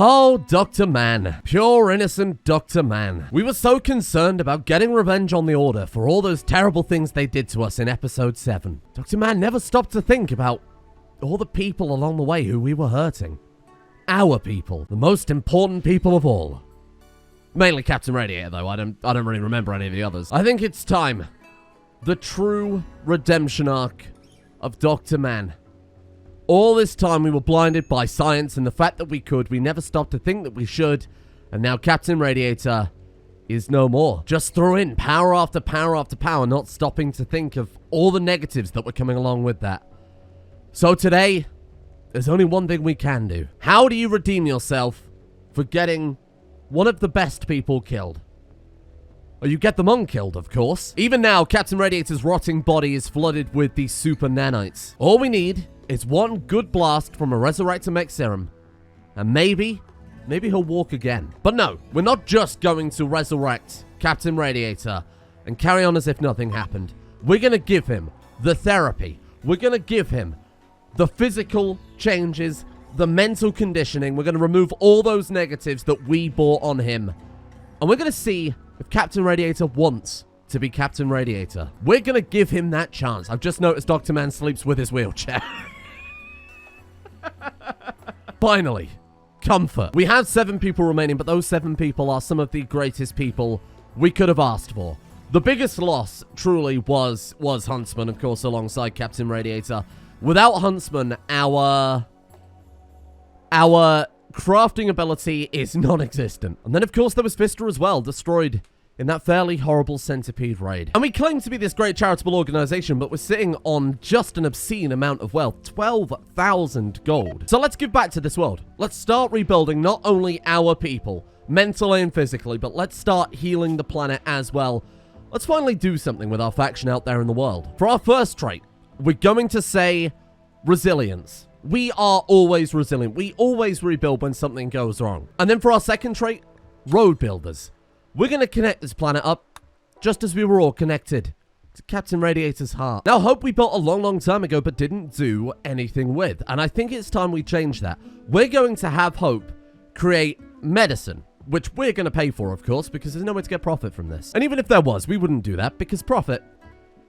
Oh, Dr. Man. Pure innocent Dr. Man. We were so concerned about getting revenge on the Order for all those terrible things they did to us in episode 7. Dr. Man never stopped to think about all the people along the way who we were hurting. Our people. The most important people of all. Mainly Captain Radiator, though. I don't really remember any of the others. I think it's time. The true redemption arc of Dr. Man. All this time we were blinded by science and the fact that we could. We never stopped to think that we should. And now Captain Radiator is no more. Just throw in power after power after power, not stopping to think of all the negatives that were coming along with that. So today, there's only one thing we can do. How do you redeem yourself for getting one of the best people killed? Or you get them unkilled, of course. Even now, Captain Radiator's rotting body is flooded with these super nanites. All we need is one good blast from a Resurrecting mech serum. And maybe he'll walk again. But no, we're not just going to resurrect Captain Radiator and carry on as if nothing happened. We're going to give him the therapy. We're going to give him the physical changes, the mental conditioning. We're going to remove all those negatives that we brought on him. And we're going to see if Captain Radiator wants to be Captain Radiator. We're going to give him that chance. I've just noticed Dr. Man sleeps with his wheelchair. Finally, comfort. We have 7 people remaining, but those 7 people are some of the greatest people we could have asked for. The biggest loss, truly, was Huntsman, of course, alongside Captain Radiator. Without Huntsman, our crafting ability is non-existent. And then, of course, there was Fister as well, destroyed in that fairly horrible centipede raid. And we claim to be this great charitable organization, but we're sitting on just an obscene amount of wealth, 12,000 gold. So let's give back to this world. Let's start rebuilding not only our people, mentally and physically, but let's start healing the planet as well. Let's finally do something with our faction out there in the world. For our first trait, we're going to say resilience. We are always resilient. We always rebuild when something goes wrong. And then for our second trait, road builders. We're going to connect this planet up just as we were all connected to Captain Radiator's heart. Now, Hope we built a long time ago but didn't do anything with. And I think it's time we change that. We're going to have Hope create medicine, which we're going to pay for, of course, because there's no way to get profit from this. And even if there was, we wouldn't do that because profit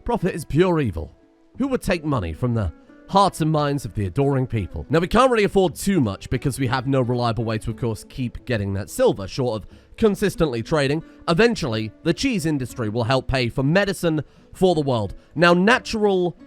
is pure evil. Who would take money from the hearts and minds of the adoring people? Now, we can't really afford too much because we have no reliable way to, of course, keep getting that silver, short of consistently trading. Eventually, the cheese industry will help pay for medicine for the world. Now, natural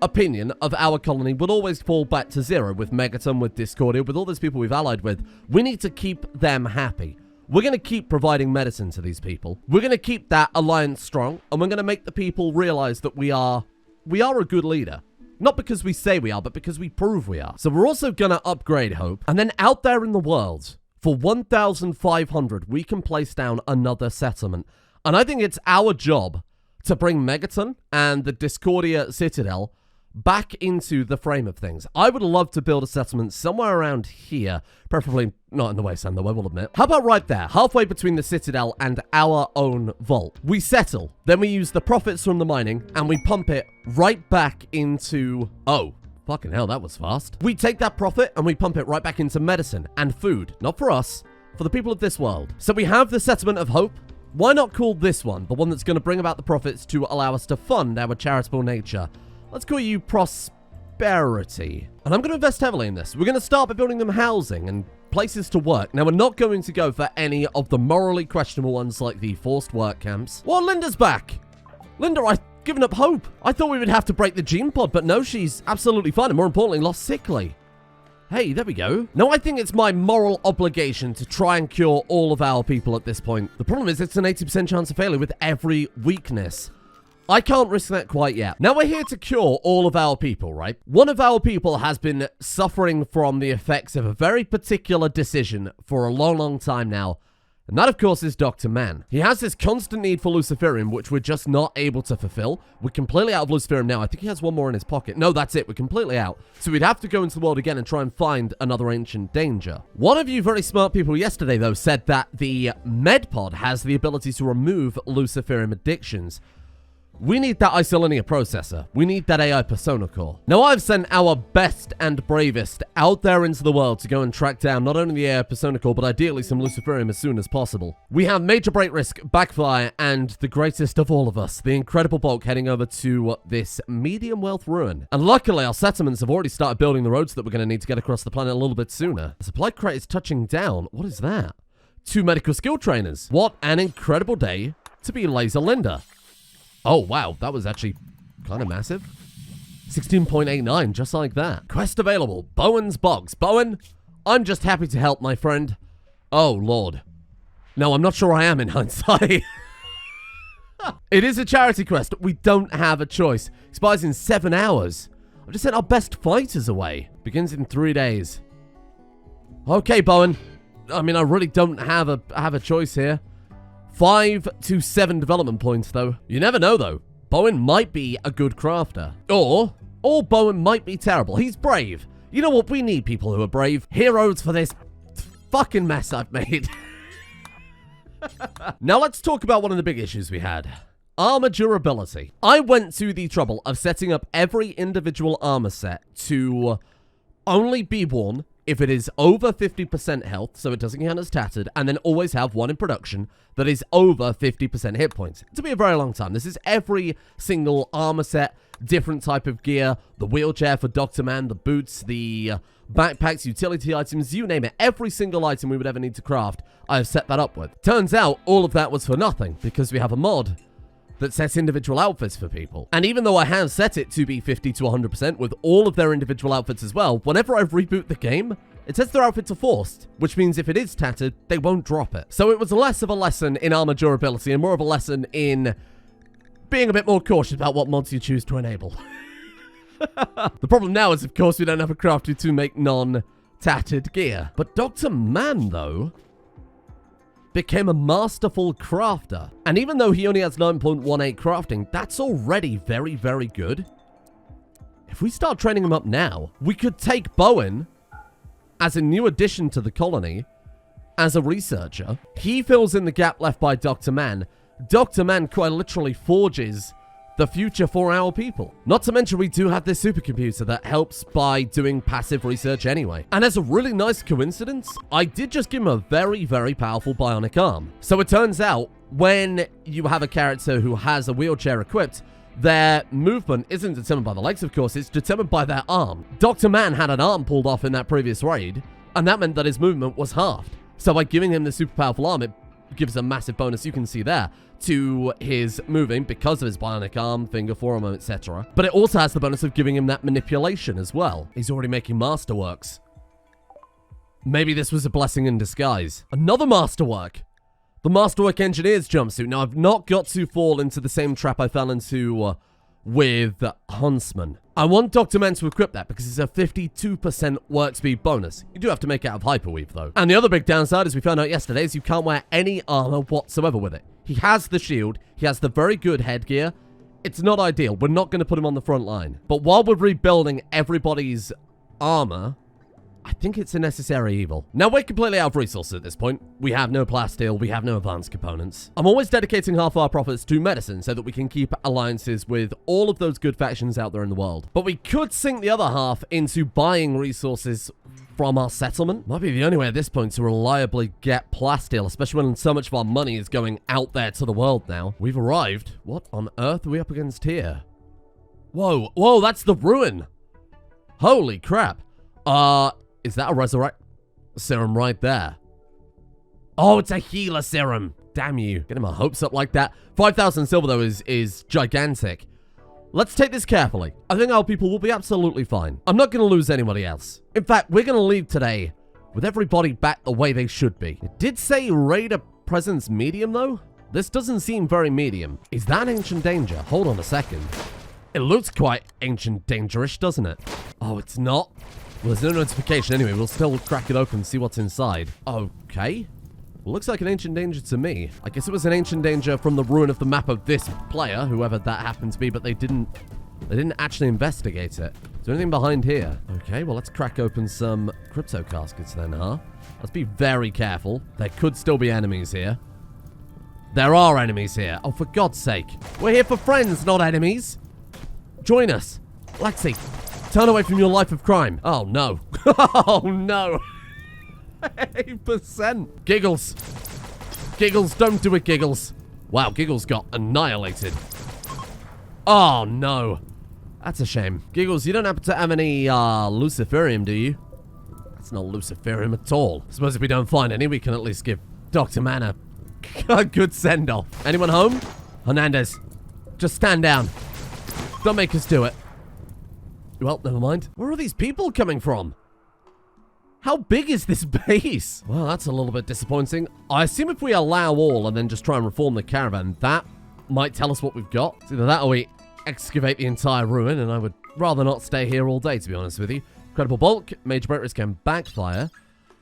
opinion of our colony would always fall back to 0 with Megaton, with Discordia, with all those people we've allied with. We need to keep them happy. We're going to keep providing medicine to these people. We're going to keep that alliance strong, and we're going to make the people realize that we are a good leader. Not because we say we are, but because we prove we are. So we're also going to upgrade Hope. And then out there in the world, for 1,500, we can place down another settlement. And I think it's our job to bring Megaton and the Discordia Citadel back into the frame of things. I would love to build a settlement somewhere around here, preferably not in the wasteland, though, I will admit. How about right there, halfway between the Citadel and our own vault? We settle, then we use the profits from the mining, and we pump it right back into... Oh, fucking hell, that was fast. We take that profit, and we pump it right back into medicine and food. Not for us, for the people of this world. So we have the Settlement of Hope. Why not call this one the one that's going to bring about the profits to allow us to fund our charitable nature? Let's call you Prosperity. And I'm going to invest heavily in this. We're going to start by building them housing and places to work. Now, we're not going to go for any of the morally questionable ones like the forced work camps. Well, Linda's back. Linda, I've given up hope. I thought we would have to break the gene pod, but no, she's absolutely fine. And more importantly, lost sickly. Hey, there we go. Now, I think it's my moral obligation to try and cure all of our people at this point. The problem is it's an 80% chance of failure with every weakness. I can't risk that quite yet. Now, we're here to cure all of our people, right? One of our people has been suffering from the effects of a very particular decision for a long time now. And that, of course, is Dr. Man. He has this constant need for Luciferium, which we're just not able to fulfill. We're completely out of Luciferium now. I think he has one more in his pocket. No, that's it. We're completely out. So we'd have to go into the world again and try and find another ancient danger. One of you very smart people yesterday, though, said that the Medpod has the ability to remove Luciferium addictions. We need that isolinear processor. We need that AI persona core. Now, I've sent our best and bravest out there into the world to go and track down not only the AI persona core, but ideally some Luciferium as soon as possible. We have Major Break Risk, Backfire, and the greatest of all of us, the Incredible Bulk, heading over to this medium wealth ruin. And luckily, our settlements have already started building the roads that we're going to need to get across the planet a little bit sooner. The supply crate is touching down. What is that? 2 medical skill trainers. What an incredible day to be Laser Linda. Oh, wow. That was actually kind of massive. 16.89, just like that. Quest available. Bowen's Bogs. Bowen, I'm just happy to help, my friend. Oh, Lord. No, I'm not sure I am in hindsight. It is a charity quest. We don't have a choice. Expires in 7 hours. I've just sent our best fighters away. Begins in 3 days. Okay, Bowen. I mean, I really don't have a choice here. 5 to 7 development points, though. You never know, though. Bowen might be a good crafter. Or Bowen might be terrible. He's brave. You know what? We need people who are brave. Heroes for this fucking mess I've made. Now let's talk about one of the big issues we had. Armor durability. I went to the trouble of setting up every individual armor set to only be worn if it is over 50% health, so it doesn't count as tattered, and then always have one in production that is over 50% hit points. To be a very long time. This is every single armor set, different type of gear, the wheelchair for Dr. Man, the boots, the backpacks, utility items, you name it. Every single item we would ever need to craft, I have set that up with. Turns out, all of that was for nothing, because we have a mod that sets individual outfits for people. And even though I have set it to be 50 to 100% with all of their individual outfits as well, whenever I reboot the game, it says their outfits are forced, which means if it is tattered, they won't drop it. So it was less of a lesson in armor durability and more of a lesson in being a bit more cautious about what mods you choose to enable. The problem now is, of course, we don't have a crafter to make non-tattered gear. But Dr. Man, though, became a masterful crafter. And even though he only has 9.18 crafting, that's already very, very good. If we start training him up now, we could take Bowen as a new addition to the colony as a researcher. He fills in the gap left by Dr. Man. Dr. Man quite literally forges the future for our people. Not to mention we do have this supercomputer that helps by doing passive research anyway. And as a really nice coincidence, I did just give him a very, very powerful bionic arm. So it turns out when you have a character who has a wheelchair equipped, their movement isn't determined by the legs, of course, it's determined by their arm. Dr. Man had an arm pulled off in that previous raid, and that meant that his movement was halved. So by giving him the super powerful arm, it gives a massive bonus, you can see there, to his moving because of his bionic arm, finger, forearm, etc. But it also has the bonus of giving him that manipulation as well. He's already making masterworks. Maybe this was a blessing in disguise. Another masterwork. The Masterwork Engineer's jumpsuit. Now, I've not got to fall into the same trap I fell into with Huntsman. I want Dr. Man to equip that because it's a 52% work speed bonus. You do have to make it out of Hyperweave, though. And the other big downside, as we found out yesterday, is you can't wear any armor whatsoever with it. He has the shield. He has the very good headgear. It's not ideal. We're not going to put him on the front line. But while we're rebuilding everybody's armor, I think it's a necessary evil. Now, we're completely out of resources at this point. We have no plasteel, we have no advanced components. I'm always dedicating half our profits to medicine so that we can keep alliances with all of those good factions out there in the world. But we could sink the other half into buying resources from our settlement. Might be the only way at this point to reliably get plasteel, especially when so much of our money is going out there to the world now. We've arrived. What on earth are we up against here? Whoa, whoa, that's the ruin. Holy crap. Is that a resurrect serum right there? Oh, it's a healer serum. Damn you. Getting my hopes up like that. 5,000 silver, though, is gigantic. Let's take this carefully. I think our people will be absolutely fine. I'm not going to lose anybody else. In fact, we're going to leave today with everybody back the way they should be. It did say Raider presence medium, though. This doesn't seem very medium. Is that an ancient danger? Hold on a second. It looks quite ancient dangerish, doesn't it? Oh, it's not. Well, there's no notification anyway. We'll still crack it open and see what's inside. Okay. Well, looks like an ancient danger to me. I guess it was an ancient danger from the ruin of the map of this player, whoever that happened to be, but they didn't actually investigate it. Is there anything behind here? Okay, well, let's crack open some crypto caskets then, huh? Let's be very careful. There could still be enemies here. There are enemies here. Oh, for God's sake. We're here for friends, not enemies. Join us. Lexi, turn away from your life of crime. Oh, no. Oh, no. 8%. Giggles. Giggles, don't do it, Giggles. Wow, Giggles got annihilated. Oh, no. That's a shame. Giggles, you don't happen to have any, Luciferium, do you? That's not Luciferium at all. Suppose if we don't find any, we can at least give Dr. Man a good send-off. Anyone home? Hernandez, just stand down. Don't make us do it. Well, never mind. Where are these people coming from? How big is this base? Well, that's a little bit disappointing. I assume if we allow all and then just try and reform the caravan, that might tell us what we've got. It's either that or we excavate the entire ruin, and I would rather not stay here all day, to be honest with you. Incredible bulk. Major breakers can backfire.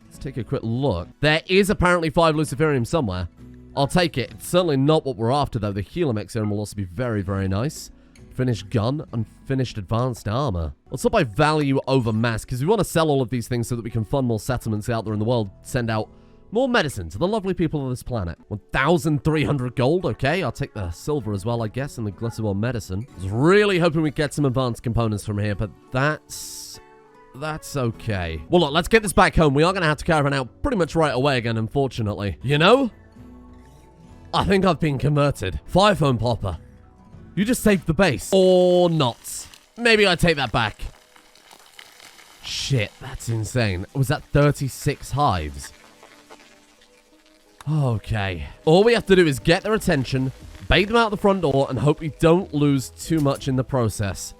Let's take a quick look. There is apparently 5 Luciferium somewhere. I'll take it. It's certainly not what we're after, though. The Helix serum will also be very, very nice. Finished gun, unfinished advanced armor. Let's sort by value over mass, because we want to sell all of these things so that we can fund more settlements out there in the world, send out more medicine to the lovely people of this planet. 1,300 gold, okay. I'll take the silver as well, I guess, and the glitterable medicine. I was really hoping we'd get some advanced components from here, but that's okay. Well, look, let's get this back home. We are going to have to caravan out pretty much right away again, unfortunately. You know? I think I've been converted. Fire phone popper. You just saved the base. Or not. Maybe I take that back. Shit, that's insane. Was that 36 hives? Okay. All we have to do is get their attention, bait them out the front door, and hope we don't lose too much in the process.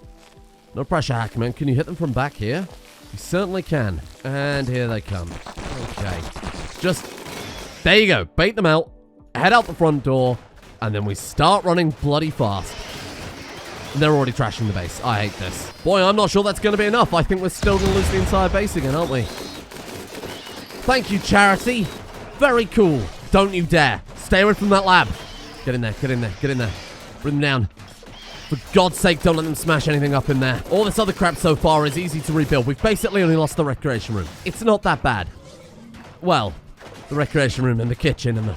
No pressure, Hackman. Can you hit them from back here? You certainly can. And here they come. Okay. Just... there you go. Bait them out. Head out the front door. And then we start running bloody fast. They're already trashing the base. I hate this. Boy, I'm not sure that's going to be enough. I think we're still going to lose the entire base again, aren't we? Thank you, Charity. Very cool. Don't you dare. Stay away from that lab. Get in there. Get in there. Get in there. Bring them down. For God's sake, don't let them smash anything up in there. All this other crap so far is easy to rebuild. We've basically only lost the recreation room. It's not that bad. Well, the recreation room and the kitchen and the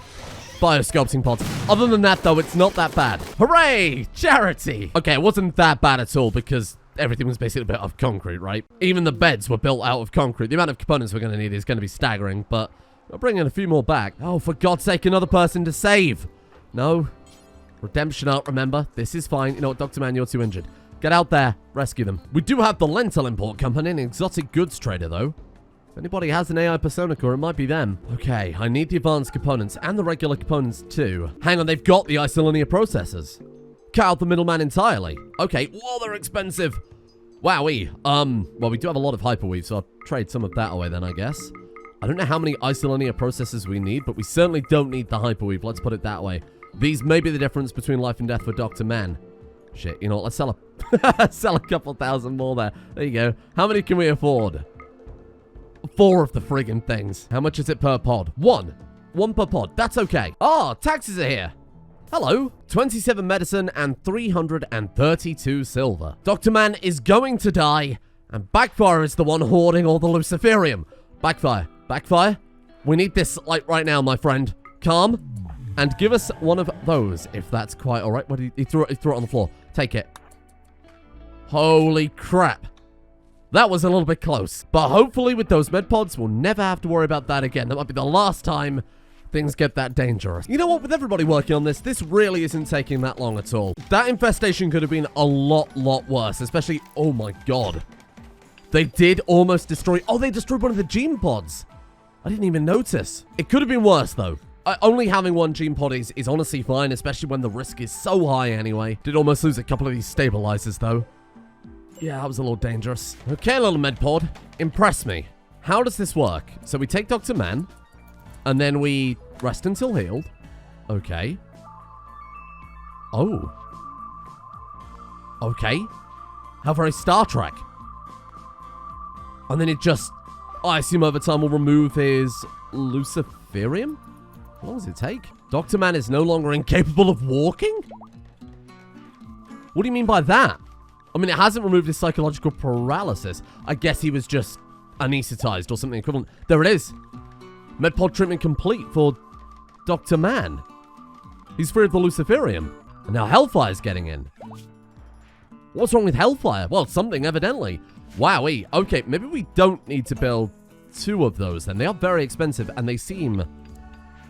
biosculpting pods. Other than that, though, it's not that bad. Hooray! Charity! Okay, it wasn't that bad at all because everything was basically built out of concrete, right? Even the beds were built out of concrete. The amount of components we're going to need is going to be staggering, but we're bringing a few more back. Oh, for God's sake, another person to save. No. Redemption art, remember? This is fine. You know what, Dr. Man, you're too injured. Get out there. Rescue them. We do have the lentil import company, an exotic goods trader, though. If anybody has an AI persona core, it might be them. Okay, I need the advanced components and the regular components too. Hang on, they've got the isolinear processors. Cut out the middleman entirely. Okay, whoa, they're expensive. Wowee. Well, we do have a lot of hyperweave, so I'll trade some of that away then, I guess. I don't know how many isolinear processors we need, but we certainly don't need the hyperweave. Let's put it that way. These may be the difference between life and death for Dr. Man. Shit, you know what? Let's sell sell a couple thousand more there. There you go. How many can we afford? 4 of the friggin' things. How much is it per pod? 1. 1 per pod. That's okay. Oh, taxes are here. Hello. 27 medicine and 332 silver. Dr. Man is going to die, and Backfire is the one hoarding all the Luciferium. Backfire. Backfire? We need this, like, right now, my friend. Calm. And give us one of those, if that's quite alright. What he threw it on the floor. Take it. Holy crap. That was a little bit close. But hopefully with those medpods, we'll never have to worry about that again. That might be the last time things get that dangerous. You know what? With everybody working on this really isn't taking that long at all. That infestation could have been a lot worse. Especially, oh my god. They did almost destroy... oh, they destroyed one of the gene pods. I didn't even notice. It could have been worse, though. Only having 1 gene pod is honestly fine, especially when the risk is so high anyway. Did almost lose a couple of these stabilizers, though. Yeah, that was a little dangerous. Okay, little medpod. Impress me. How does this work? So we take Dr. Man, and then we rest until healed. Okay. Oh. Okay. How very Star Trek. And then it just... I assume over time will remove his Luciferium? How long does it take? Dr. Man is no longer incapable of walking? What do you mean by that? I mean, it hasn't removed his psychological paralysis. I guess he was just anesthetized or something equivalent. There it is. Medpod treatment complete for Dr. Man. He's free of the Luciferium. And now Hellfire's getting in. What's wrong with Hellfire? Well, something, evidently. Wowee. Okay, maybe we don't need to build 2 of those then. They are very expensive, and they seem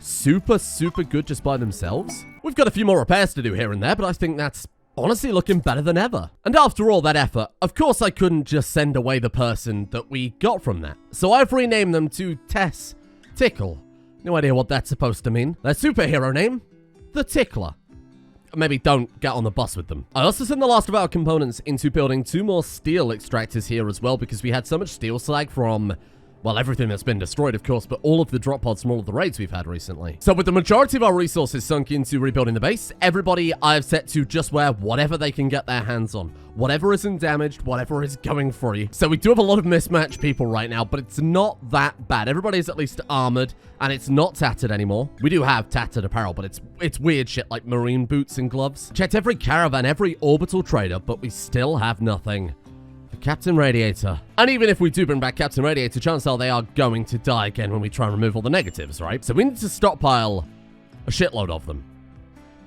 super, super good just by themselves. We've got a few more repairs to do here and there, but I think that's honestly looking better than ever. And after all that effort, of course I couldn't just send away the person that we got from that. So I've renamed them to Tess Tickle. No idea what that's supposed to mean. Their superhero name? The Tickler. Maybe don't get on the bus with them. I also sent the last of our components into building 2 more steel extractors here as well, because we had so much steel slag from, well, everything that's been destroyed, of course, but all of the drop pods from all of the raids we've had recently. So with the majority of our resources sunk into rebuilding the base, everybody I've set to just wear whatever they can get their hands on. Whatever isn't damaged, whatever is going free. So we do have a lot of mismatched people right now, but it's not that bad. Everybody's at least armored, and it's not tattered anymore. We do have tattered apparel, but it's weird shit like marine boots and gloves. Checked every caravan, every orbital trader, but we still have nothing. Captain Radiator. And even if we do bring back Captain Radiator, chances are they are going to die again when we try and remove all the negatives, right? So we need to stockpile a shitload of them.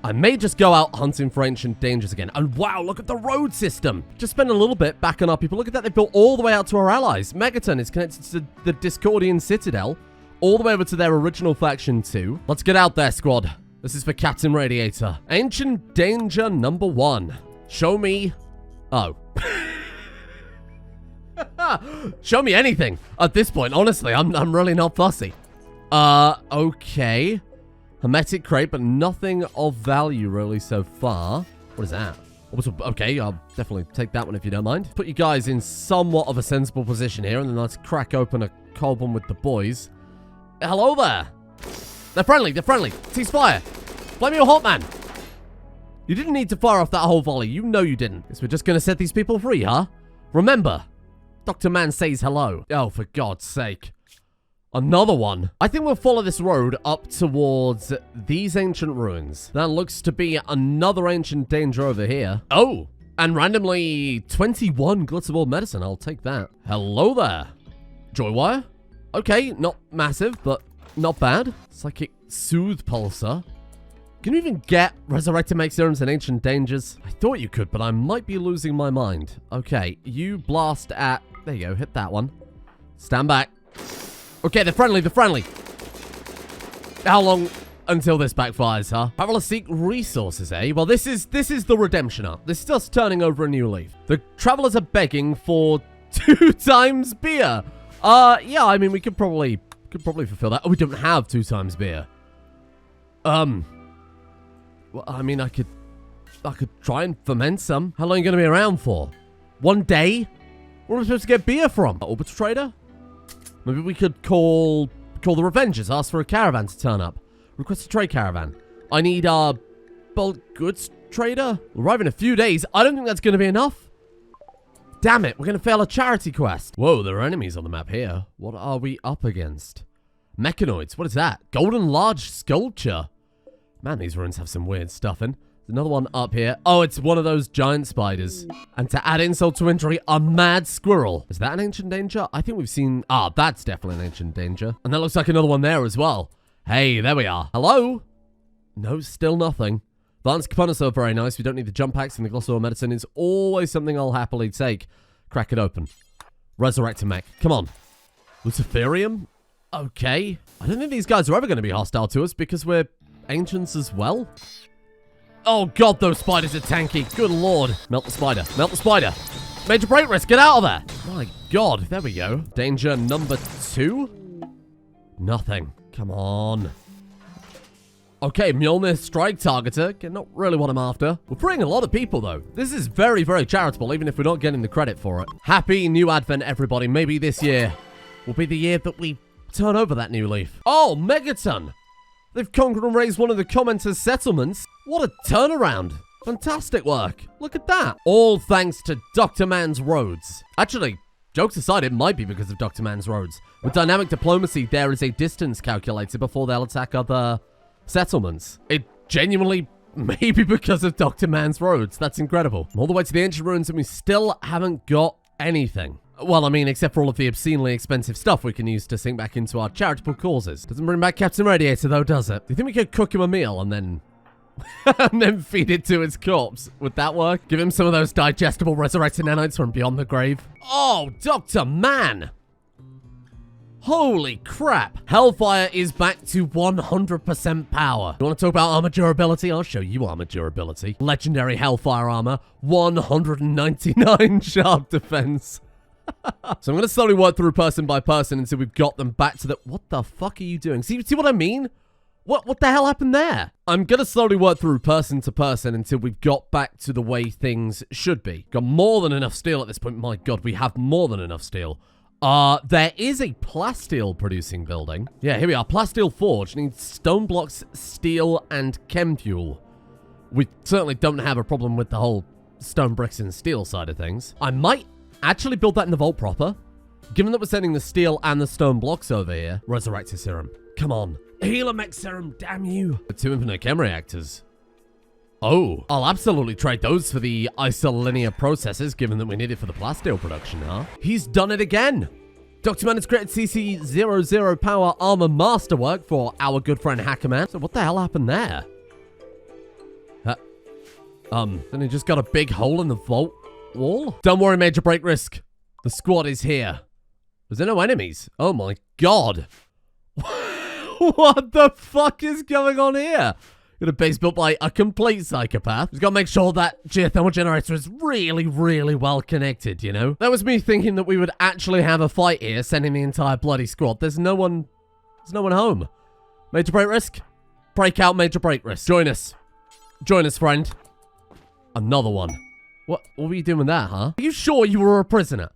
I may just go out hunting for ancient dangers again. And wow, look at the road system. Just spend a little bit back on our people. Look at that, they built all the way out to our allies. Megaton is connected to the Discordian Citadel, all the way over to their original faction too. Let's get out there, squad. This is for Captain Radiator. Ancient danger number 1. Show me... Oh. Show me anything. At this point, honestly, I'm really not fussy. Okay. Hermetic crate, but nothing of value really so far. What is that? Okay, I'll definitely take that one if you don't mind. Put you guys in somewhat of a sensible position here, and then let's crack open a cold one with the boys. Hello there. They're friendly, they're friendly. Ceasefire. Blame your hot man. You didn't need to fire off that whole volley. You know you didn't. Guess we're just gonna set these people free, huh? Remember, Dr. Man says hello. Oh, for God's sake. Another one. I think we'll follow this road up towards these ancient ruins. That looks to be another ancient danger over here. Oh, and randomly 21 glitterable medicine. I'll take that. Hello there. Joywire? Okay, not massive, but not bad. Psychic Soothe Pulsar. Can you even get Resurrecting Make Serums and Ancient Dangers? I thought you could, but I might be losing my mind. Okay, you blast at... There you go, hit that one. Stand back. Okay, they're friendly, they're friendly. How long until this backfires, huh? Travelers seek resources, eh? Well, this is the redemption arc. This is us turning over a new leaf. The travelers are begging for 2 times beer. Yeah, I mean, we could probably fulfill that. Oh, we don't have 2 times beer. Well, I mean, I could try and ferment some. How long are you going to be around for? 1 day? Where am I supposed to get beer from? Orbital Trader? Maybe we could call the Revengers, ask for a caravan to turn up. Request a trade caravan. I need a bulk goods trader. We'll arrive in a few days. I don't think that's going to be enough. Damn it, we're going to fail a charity quest. Whoa, there are enemies on the map here. What are we up against? Mechanoids, what is that? Golden large sculpture. Man, these ruins have some weird stuff in. There's another one up here. Oh, it's one of those giant spiders. And to add insult to injury, a mad squirrel. Is that an ancient danger? I think we've seen... Ah, that's definitely an ancient danger. And that looks like another one there as well. Hey, there we are. Hello? No, still nothing. Advanced components are very nice. We don't need the jump packs, and the glossal medicine is always something I'll happily take. Crack it open. Resurrecting mech. Come on. Luciferium? Okay. I don't think these guys are ever going to be hostile to us because we're ancients as well. Oh god, those spiders are tanky. Good lord. Melt the spider. Melt the spider. Major break risk. Get out of there. My god. There we go. Danger number 2. Nothing. Come on. Okay, Mjolnir Strike Targeter. Okay, not really what I'm after. We're freeing a lot of people, though. This is very, very charitable, even if we're not getting the credit for it. Happy New Advent, everybody. Maybe this year will be the year that we turn over that new leaf. Oh, Megaton. They've conquered and raised one of the commenters' settlements. What a turnaround. Fantastic work. Look at that. All thanks to Dr. Man's roads. Actually, jokes aside, it might be because of Dr. Man's roads. With dynamic diplomacy, there is a distance calculator before they'll attack other settlements. It genuinely may be because of Dr. Man's roads. That's incredible. I'm all the way to the ancient ruins and we still haven't got anything. Well, I mean, except for all of the obscenely expensive stuff we can use to sink back into our charitable causes. Doesn't bring back Captain Radiator, though, does it? Do you think we could cook him a meal and then and then feed it to his corpse. Would that work? Give him some of those digestible resurrected nanites from beyond the grave. Oh, Dr. Man! Holy crap. Hellfire is back to 100% power. You want to talk about armor durability? I'll show you armor durability. Legendary Hellfire armor, 199 sharp defense. So I'm going to slowly work through person by person until we've got them back to the... What the fuck are you doing? See what I mean? What the hell happened there? I'm going to slowly work through person to person until we've got back to the way things should be. Got more than enough steel at this point. My god, we have more than enough steel. There is a plasteel producing building. Yeah, here we are. Plasteel Forge needs stone blocks, steel, and chem fuel. We certainly don't have a problem with the whole stone bricks and steel side of things. I might actually build that in the vault proper. Given that we're sending the steel and the stone blocks over here. Resurrector serum. Come on. Healer mech serum, damn you. 2 infinite chem reactors. Oh, I'll absolutely trade those for the isolinear processes, given that we need it for the plasteel production, huh? He's done it again. Dr. Man has created CC00 power armor masterwork for our good friend Hackerman. So what the hell happened there? Then he just got a big hole in the vault wall? Don't worry, Major Break Risk. The squad is here. Was there no enemies? Oh my god. What the fuck is going on here? Got a base built by a complete psychopath. He's got to make sure that geothermal generator is really, really well connected, you know? That was me thinking that we would actually have a fight here, sending the entire bloody squad. There's no one home. Major Break Risk? Break out Major Break Risk. Join us. Join us, friend. Another one. What were you doing with that, huh? Are you sure you were a prisoner?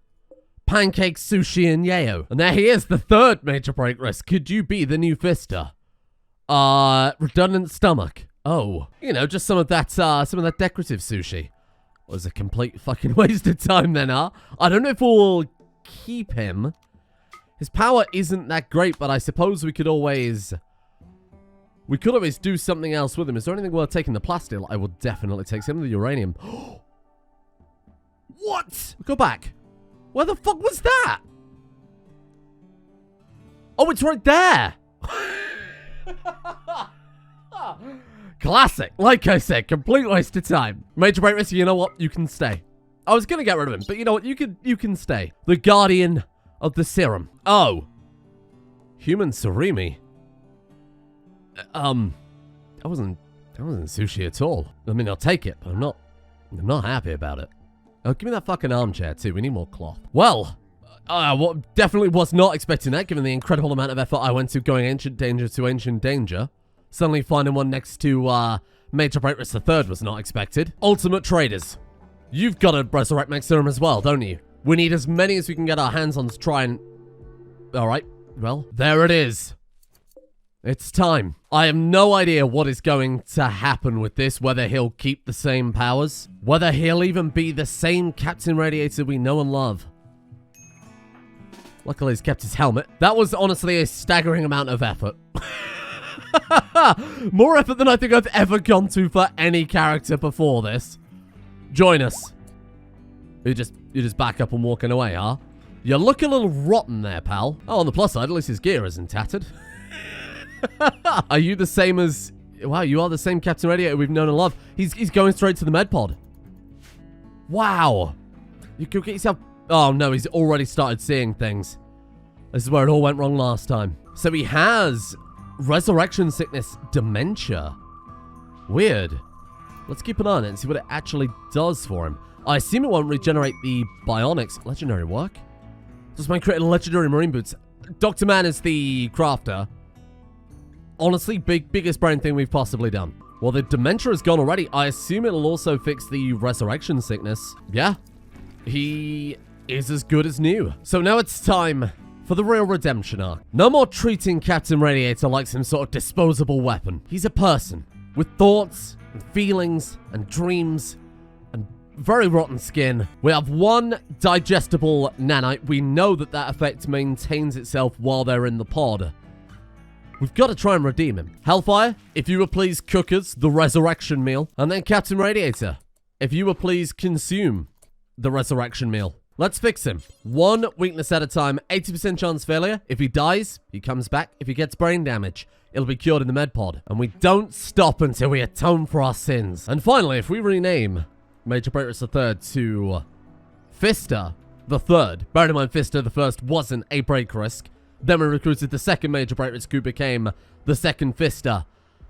Pancake, sushi, and yayo. And there he is, the third Major Break Risk. Could you be the new Fister? Redundant stomach. Oh, you know, just some of that decorative sushi. Was a complete fucking waste of time then, huh? I don't know if we'll keep him. His power isn't that great, but I suppose we could always do something else with him. Is there anything worth taking? The plasteel? I will definitely take some of the uranium. What? Go back. Where the fuck was that? Oh, it's right there. Classic. Like I said, complete waste of time. Major Break Risk, you know what? You can stay. I was going to get rid of him, but you know what? You can stay. The Guardian of the Serum. Oh. Human Surimi. That wasn't sushi at all. I mean, I'll take it, but I'm not happy about it. Oh, give me that fucking armchair too. We need more cloth. Well, definitely was not expecting that, given the incredible amount of effort I went to going Ancient Danger to Ancient Danger. Suddenly finding one next to Major Break Risk III was not expected. Ultimate Traders. You've got a Resurrect Mech Serum as well, don't you? We need as many as we can get our hands on to try and... Alright, well, there it is. It's time. I have no idea what is going to happen with this, whether he'll keep the same powers, whether he'll even be the same Captain Radiator we know and love. Luckily, he's kept his helmet. That was honestly a staggering amount of effort. More effort than I think I've ever gone to for any character before this. Join us. You're just back up and walking away, huh? You look a little rotten there, pal. Oh, on the plus side, at least his gear isn't tattered. Are you the same as... Wow, you are the same Captain Radiator we've known and loved. He's going straight to the Medpod. Wow. You could get yourself... Oh, no, he's already started seeing things. This is where it all went wrong last time. So he has Resurrection Sickness Dementia. Weird. Let's keep an eye on it and see what it actually does for him. I assume it won't regenerate the bionics. Legendary work? Does man create legendary marine boots? Dr. Man is the crafter. Honestly, biggest brain thing we've possibly done. Well, the dementia is gone already. I assume it'll also fix the resurrection sickness. Yeah. He is as good as new. So now it's time for the real redemption arc. No more treating Captain Radiator like some sort of disposable weapon. He's a person with thoughts and feelings and dreams and very rotten skin. We have one digestible nanite. We know that effect maintains itself while they're in the pod. We've got to try and redeem him. Hellfire, if you would please cook us the resurrection meal. And then Captain Radiator, if you would please consume the resurrection meal. Let's fix him. One weakness at a time. 80% chance failure. If he dies, he comes back. If he gets brain damage, it'll be cured in the Medpod. And we don't stop until we atone for our sins. And finally, if we rename Major Breaker III to Fister the Third, bearing in mind Fister the First wasn't a break risk, then we recruited the second Major Break risk who became the second Fister.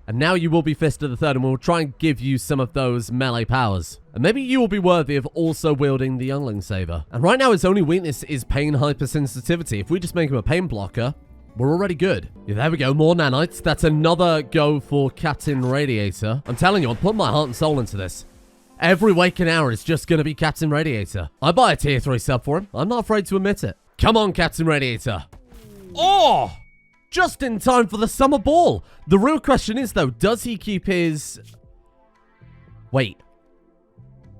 And now you will be Fister the Third, and we'll try and give you some of those melee powers. And maybe you will be worthy of also wielding the Youngling Saber. And right now his only weakness is pain hypersensitivity. If we just make him a pain blocker, we're already good. Yeah, there we go, more nanites. That's another go for Captain Radiator. I'm telling you, I'm putting my heart and soul into this. Every waking hour is just going to be Captain Radiator. I buy a tier 3 sub for him. I'm not afraid to admit it. Come on, Captain Radiator. Oh! Just in time for the summer ball. The real question is, though, does he keep his... Wait.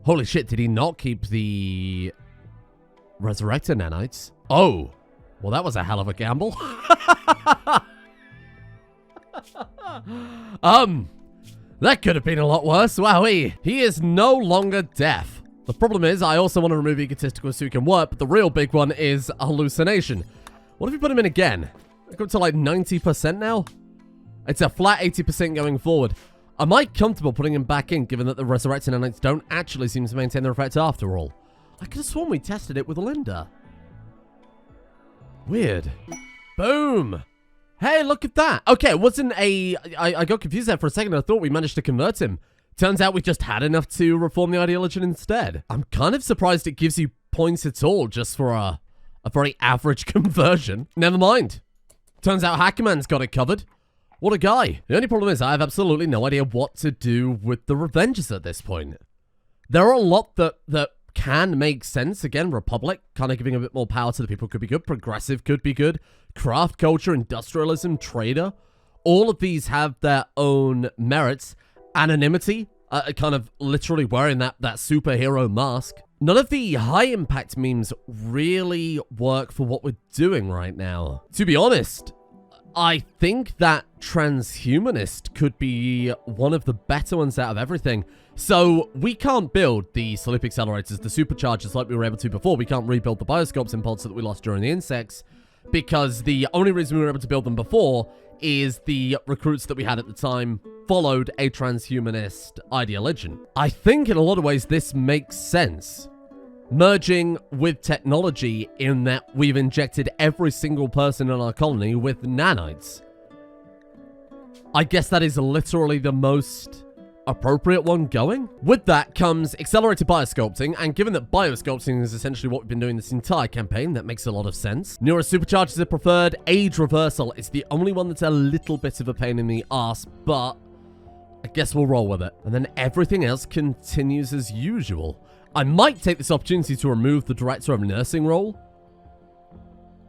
Holy shit, did he not keep the... Resurrecting nanites? Oh. Well, that was a hell of a gamble. That could have been a lot worse. Wowee. He is no longer deaf. The problem is, I also want to remove egotistical so he can work, but the real big one is hallucination. What if we put him in again? Go up to like 90% now? It's a flat 80% going forward. Am I comfortable putting him back in, given that the Resurrecting nanites don't actually seem to maintain their effect after all? I could have sworn we tested it with Linda. Weird. Boom! Hey, look at that! Okay, it wasn't a... I got confused there for a second. I thought we managed to convert him. Turns out we just had enough to reform the ideology instead. I'm kind of surprised it gives you points at all just for a very average conversion. Never mind. Turns out Hackerman's got it covered. What a guy. The only problem is I have absolutely no idea what to do with the Revengers at this point. There are a lot that can make sense. Again, Republic, kind of giving a bit more power to the people could be good. Progressive could be good. Craft culture, industrialism, trader. All of these have their own merits. Anonymity, kind of literally wearing that superhero mask. None of the high-impact memes really work for what we're doing right now. To be honest, I think that transhumanist could be one of the better ones out of everything. So we can't build the sleep accelerators, the superchargers like we were able to before. We can't rebuild the bioscopes in pods that we lost during the insects, because the only reason we were able to build them before is the recruits that we had at the time followed a transhumanist ideology. I think in a lot of ways this makes sense. Merging with technology in that we've injected every single person in our colony with nanites. I guess that is literally the most appropriate one going. With that comes accelerated biosculpting, and given that biosculpting is essentially what we've been doing this entire campaign, that makes a lot of sense. Neuro superchargers are preferred. Age reversal is the only one that's a little bit of a pain in the ass, but I guess we'll roll with it. And then everything else continues as usual. I might take this opportunity to remove the director of nursing role.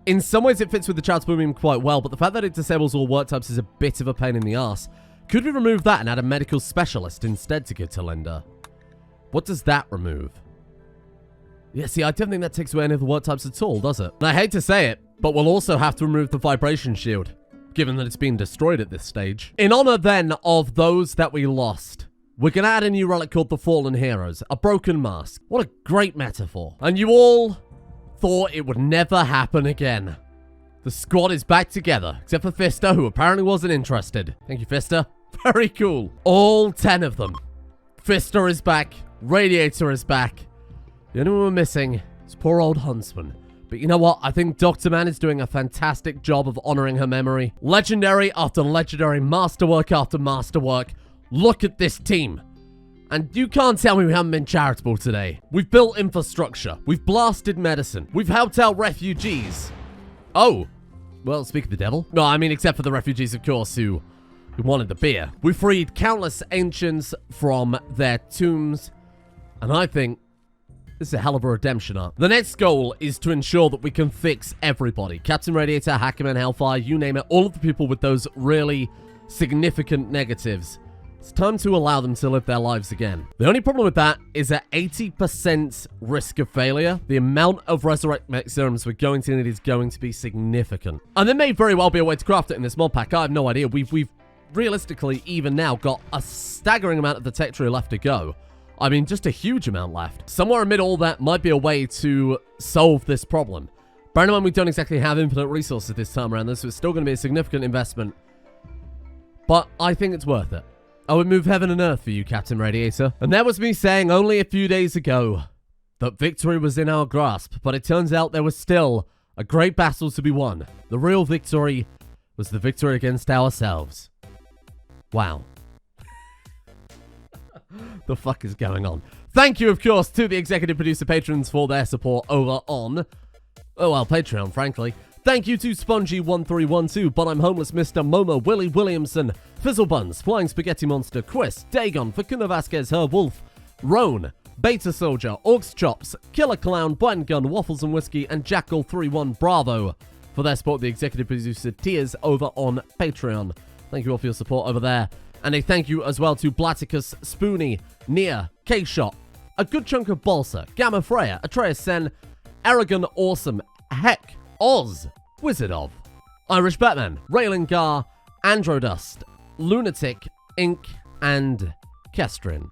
In some ways it fits with the charitable meme quite well, but the fact that it disables all work types is a bit of a pain in the ass. Could we remove that and add a medical specialist instead to give to Linda? What does that remove? Yeah, see, I don't think that takes away any of the work types at all, does it? And I hate to say it, but we'll also have to remove the vibration shield, given that it's been destroyed at this stage. In honor, then, of those that we lost, we're going to add a new relic called the Fallen Heroes, a broken mask. What a great metaphor. And you all thought it would never happen again. The squad is back together, except for Fister, who apparently wasn't interested. Thank you, Fister. Very cool. All 10 of them. Fister is back. Radiator is back. The only one we're missing is poor old Huntsman. But you know what? I think Dr. Man is doing a fantastic job of honoring her memory. Legendary after legendary, masterwork after masterwork. Look at this team. And you can't tell me we haven't been charitable today. We've built infrastructure. We've blasted medicine. We've helped out refugees. Oh. Well, speak of the devil. No, I mean, except for the refugees, of course, who wanted the beer. We freed countless ancients from their tombs. And I think this is a hell of a redemption arc. The next goal is to ensure that we can fix everybody. Captain Radiator, Hackerman, Hellfire, you name it. All of the people with those really significant negatives. It's time to allow them to live their lives again. The only problem with that is at 80% risk of failure, the amount of Resurrect Mech serums we're going to need is going to be significant. And there may very well be a way to craft it in this mod pack. I have no idea. We've realistically even now got a staggering amount of the tech tree left to go. I mean, just a huge amount left. Somewhere amid all that might be a way to solve this problem. Bear in mind, we don't exactly have infinite resources this time around, so it's still going to be a significant investment. but I think it's worth it. I would move heaven and earth for you, Captain Radiator. And that was me saying only a few days ago that victory was in our grasp, but it turns out there was still a great battle to be won. The real victory was the victory against ourselves. Wow. The fuck is going on? Thank you, of course, to the executive producer patrons for their support over on, Patreon, frankly. Thank you to Spongy1312, But I'm Homeless, Mr. Momo, Willie Williamson, Fizzlebuns, Flying Spaghetti Monster, Quist, Dagon, Fakuna Vasquez, Herb Wolf, Roan, Beta Soldier, Orcs Chops, Killer Clown, Blind Gun, Waffles and Whiskey, and Jackal31 Bravo for their support, the executive producer tiers over on Patreon. Thank you all for your support over there. And a thank you as well to Blaticus, Spoonie, Nia, K-Shot, a good chunk of Balsa, Gamma Freya, Atreus Sen, Aragon Awesome, Heck, Oz, Wizard of, Irish Batman, Raylan Gar, Androdust, Lunatic, Inc., and Kestrin.